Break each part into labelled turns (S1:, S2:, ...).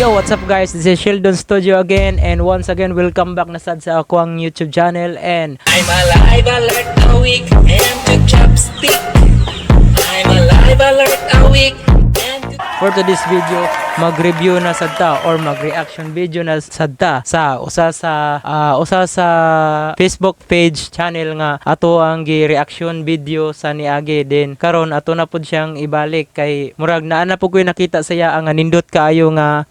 S1: Yo, what's up guys? This is Sheldon Studio again, and once again welcome back na sad sa ako ang YouTube channel. And
S2: I'm alive alert a week and to chopstick. I'm alive alert a week and to...
S1: for today's video, mag-review na sadta or mag-reaction video na sadta sa usa sa Facebook page channel nga ato ang gi-reaction video sa niagi. Din karon ato na pud siyang ibalik kay murag naa na pud ko'y nakita saya ang nindot kaayo nga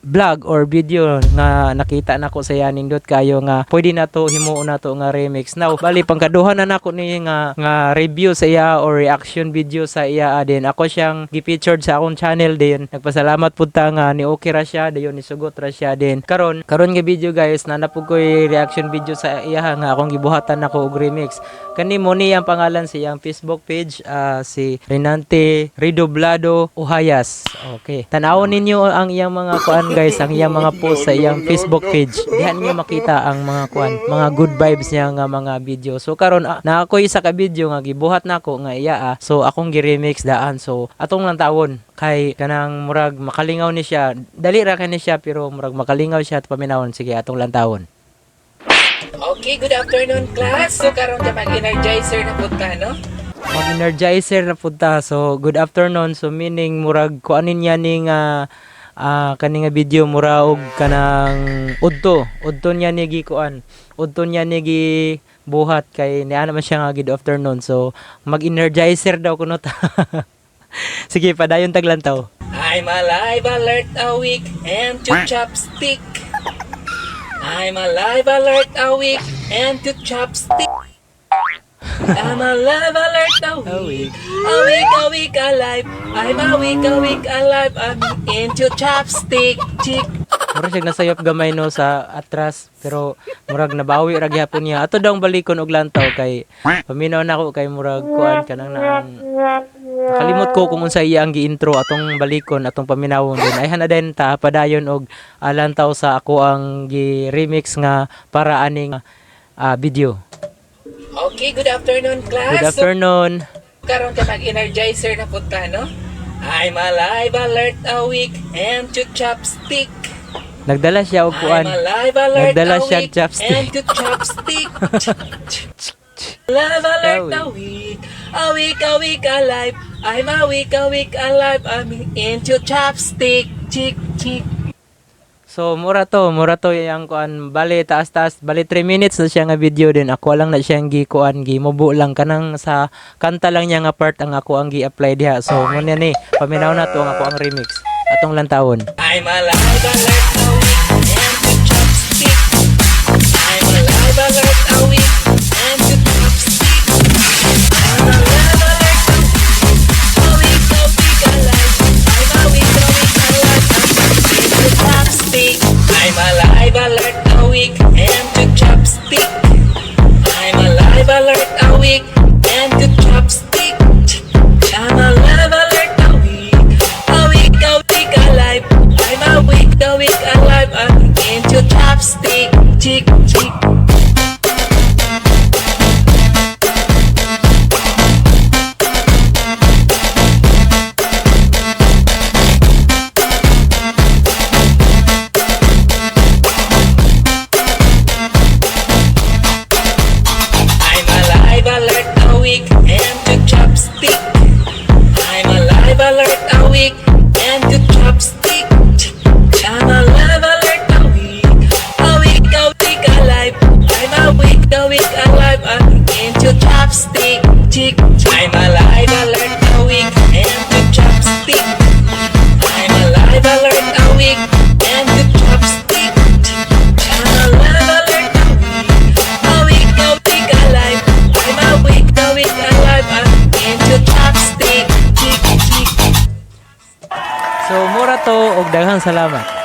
S1: vlog or video nga nakita nako saya nindot kaayo nga pwede na to himuon na to nga remix. Now bali pangkaduha na nako ni nga review sa iya or reaction video sa iya din. Ako siyang gi-featured sa akong channel din. Nagpasalamat pud ta nga ni okay ra siya dayon nisugot ra siya din. Karon nga video guys na napud ko'y reaction video sa iya nga akong gibuhatan nako og remix. Kani mo ni ang pangalan sa iyang Facebook page si Renante Redoblado Uhayas. Okay. Tan-awon ninyo ang iyang mga kuan guys, ang iyang mga post sa iyang Facebook page. Dihan niyo makita ang mga kuan, mga good vibes niya nga mga video. So karon na ako isa ka video nga gibuhat nako nga iya so akong gi-remix daan. So atong lang tawon kay kanang murag makalingaw ni siya. Dali ra kani siya pero murag makalingaw siya at paminawon. Sige atong lang tawon.
S2: Okay, good afternoon class. So karon ta mag-energizer na punta no?
S1: Mag-energizer na punta. So good afternoon. So meaning murag kuanin niya ning kani nga video mura og kanang udto niya ni gikuan. Udto niya ni gi buhat kay niya naman siya nga good afternoon. So mag-energizer daw kuno ta. Sige, padayon taglantaw.
S2: I'm alive alert a week and to chopstick. I'm alive alert a week and to chopstick. I'm alive alert a week alive. I'm a week alive. I'm into chopstick. Chick.
S1: Murag siya nasayop gamay no sa atras pero murag nabawi ra gyapon niya. Ato daw balikon og lantaw kay paminaw nako kay murag kuan kanang naan. Nakalimot ko kung unsa iya ang gi-intro atong balikon atong paminawon din. Ay hanaden ta padayon og lantaw sa ako ang gi-remix nga para aning video.
S2: Okay, good afternoon class.
S1: Good afternoon.
S2: So, karon ta mag-energizer na punta no? I'm alive alert a week and to chopstick.
S1: Nagdala siya og kuan.
S2: I'm alive alert
S1: Nagdala
S2: a
S1: siya
S2: week
S1: chopstick.
S2: and to chopstick. Alive alert a week alive. I'm a week alive. I'm into chopstick. Chick chick.
S1: So mura to yang kuan bali taas bali 3 minutes na siya nga video din. Ako lang na siyang gi-kuan gimubo lang kanang sa kanta lang niya nga part ang ako ang gi-apply diha. So mo ni paminaw na to ang ako ang remix atong lantawon.
S2: I'm alive alert a week and to chopstick. I'm alive alert a week and to chopstick. I'm alive alert a week alive. I'm a week alive. I'm into chopstick. I'm alive alert a week and to chopstick. I'm alive alert a week and to chopstick. I'm alive alert a week alive. I'm a week alive. I'm into chopstick. Chick chick. I'm alive alert a week and to chopstick. I'm alive alert a week and to chopstick. I'm alive alert a week alive. I'm a week alive. I'm into chopstick. Chick. I'm alive alert a week and to chopstick. I'm alive alert a week and to chopstick. I'm alive alert a week alive. I'm a week alive. I'm into chopstick. Chick chick.
S1: So mura to og daghang salamat.